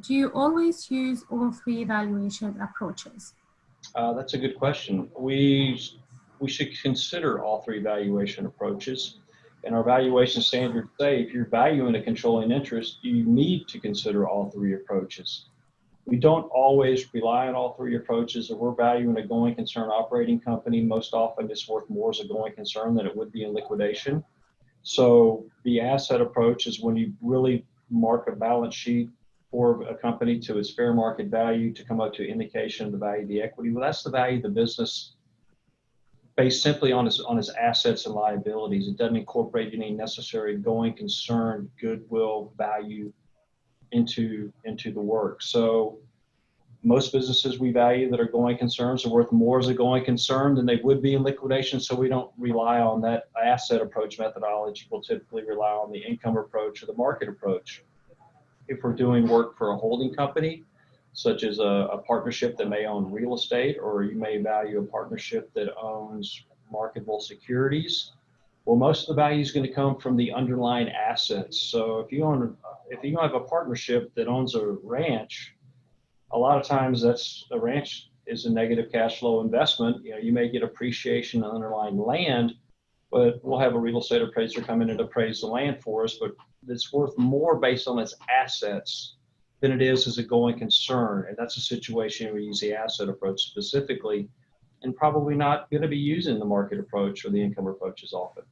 do you always use all three valuation approaches? That's a good question. We should consider all three valuation approaches. And our valuation standards say if you're valuing a controlling interest, you need to consider all three approaches. We don't always rely on all three approaches. If we're valuing a going concern operating company, most often it's worth more as a going concern than it would be in liquidation. So the asset approach is when you really mark a balance sheet for a company to its fair market value to come up to indication of the value of the equity. Well, that's the value of the business based simply on its assets and liabilities. It doesn't incorporate any necessary going concern goodwill value into the work. So most businesses we value that are going concerns are worth more as a going concern than they would be in liquidation, so we don't rely on that asset approach methodology. We'll typically rely on the income approach or the market approach. If we're doing work for a holding company, such as a partnership that may own real estate, or you may value a partnership that owns marketable securities, well, most of the value is going to come from the underlying assets. So if you have a partnership that owns a ranch, a lot of times that's a ranch is a negative cash flow investment. You know, you may get appreciation on underlying land, but we'll have a real estate appraiser come in and appraise the land for us, but it's worth more based on its assets than it is as a going concern. And that's a situation where we use the asset approach specifically and probably not going to be using the market approach or the income approach as often.